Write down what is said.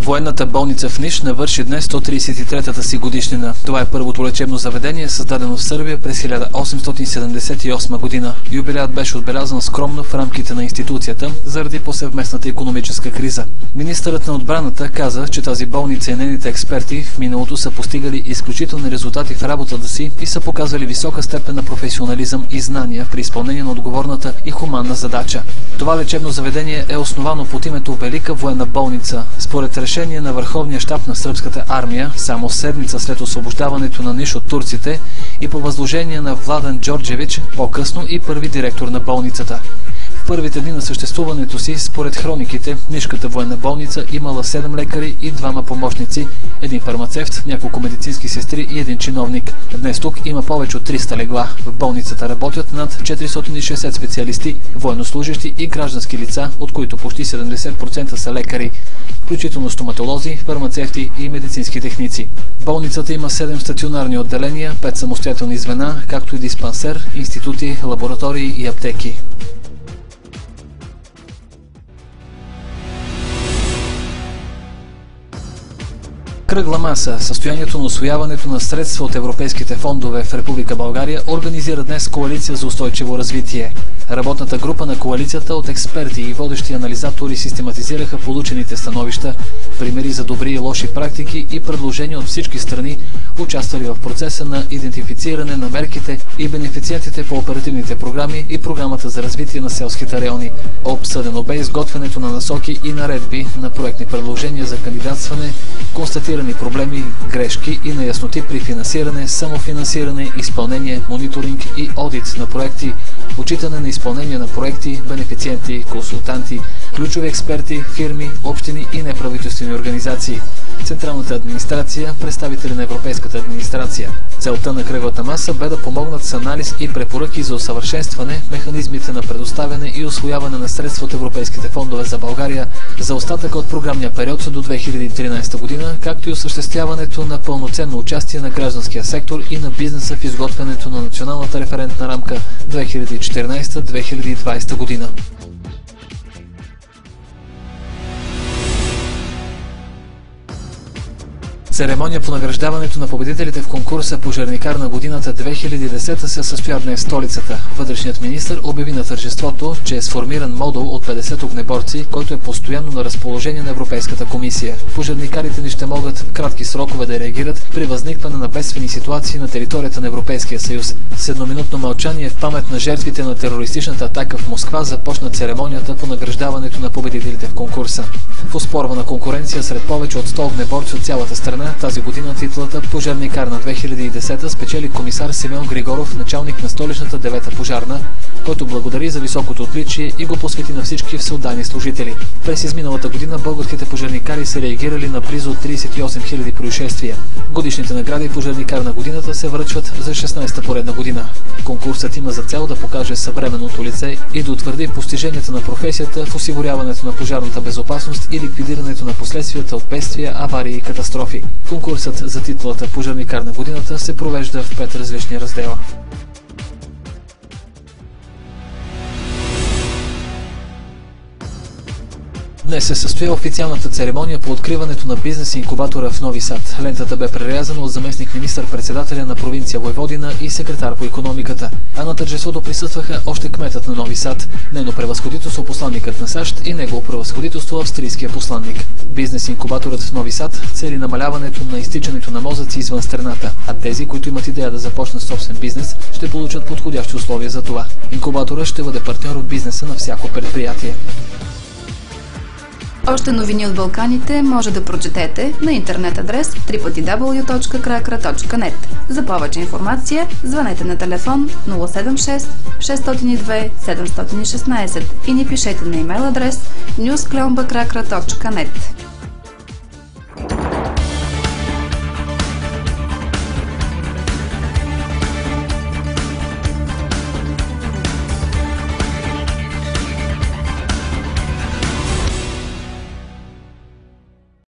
Военната болница в Ниш навърши днес 133-та си годишнина. Това е първото лечебно заведение, създадено в Сърбия през 1878 година. Юбилеят беше отбелязан скромно в рамките на институцията, заради повсеместната икономическа криза. Министърът на отбраната каза, че тази болница и нейните експерти в миналото са постигали изключителни резултати в работата си и са показали висока степен на професионализъм и знания при изпълнение на отговорната и хуманна задача. Това лечебно заведение е основано под името Велика военна болница. Според решение на Върховния щаб на сръбската армия, само седмица след освобождаването на Ниш от турците и по възложение на Владен Джорджевич, по-късно и първи директор на болницата. В първите дни на съществуването си, според хрониките, Нишката военна болница имала 7 лекари и 2 помощници, един фармацевт, няколко медицински сестри и един чиновник. Днес тук има повече от 300 легла. В болницата работят над 460 специалисти, военнослужащи и граждански лица, от които почти 70% са лекари, включително стоматолози, фармацевти и медицински техници. Болницата има 7 стационарни отделения, 5 самостоятелни звена, както и диспансер, институти, лаборатории и аптеки. Кръгла маса състоянието на усвояването на средства от европейските фондове в Република България организира днес Коалиция за устойчиво развитие. Работната група на коалицията от експерти и водещи анализатори систематизираха получените становища, примери за добри и лоши практики и предложения от всички страни, участвали в процеса на идентифициране на мерките и бенефициентите по оперативните програми и програмата за развитие на селските райони. Обсъдено бе изготвянето на насоки и наредби на проектни предложения за кандидатстване, констатирани проблеми, грешки и неясноти при финансиране, самофинансиране, изпълнение, мониторинг и одит на проекти, отчитане на изпълнение на проекти, бенефициенти, консултанти, ключови експерти, фирми, общини и неправителствени организации, Централната администрация, представители на Европейската администрация. Целта на кръглата маса бе да помогнат с анализ и препоръки за усъвършенстване механизмите на предоставяне и усвояване на средства от европейските фондове за България за остатъка от програмния период до 2013 година, както и осъществяването на пълноценно участие на гражданския сектор и на бизнеса в изготвянето на националната референтна рамка 2014-2020 година. Церемония по награждаването на победителите в конкурса Пожарникар на годината 2010 се състоя днес в столицата. Вътрешният министър обяви на тържеството, че е сформиран модул от 50 огнеборци, който е постоянно на разположение на Европейската комисия. Пожарникарите ни ще могат в кратки срокове да реагират при възникване на бедствени ситуации на територията на Европейския съюз. С едноминутно мълчание в памет на жертвите на терористичната атака в Москва започна церемонията по награждаването на победителите в конкурса. В оспорвана конкуренция сред повече от 100 огнеборци от цялата страна, тази година титлата Пожарникар на 2010 спечели комисар Симеон Григоров, началник на столичната 9-та пожарна, който благодари за високото отличие и го посвети на всички всеотдайни служители. През изминалата година българските пожарникари са реагирали на близо 38 000 происшествия. Годишните награди Пожарникар на годината се връчват за 16-та поредна година. Конкурсът има за цел да покаже съвременното лице и да утвърди постиженията на професията в осигуряването на пожарната безопасност и ликвидирането на последствията от бедствия, аварии и катастрофи. Конкурсът за титлата Пожарникар на годината се провежда в 5 различни раздела. Днес се състоя официалната церемония по откриването на бизнес инкубатора в Нови Сад. Лентата бе прерязана от заместник министър-председателя на провинция Войводина и секретар по икономиката. А на тържеството присъстваха още кметът на Нови Сад, нейно превъзходителство посланникът на САЩ и негово превъзходителство австрийския посланник. Бизнес инкубаторът в Нови Сад цели намаляването на изтичането на мозъци извън страната, а тези, които имат идея да започнат собствен бизнес, ще получат подходящи условия за това. Инкубаторът ще бъде партньор от бизнеса на всяко предприятие. Още новини от Балканите може да прочетете на интернет адрес www.krakra.net. За повече информация звънете на телефон 076 602 716 и ни пишете на имейл адрес news@krakra.net.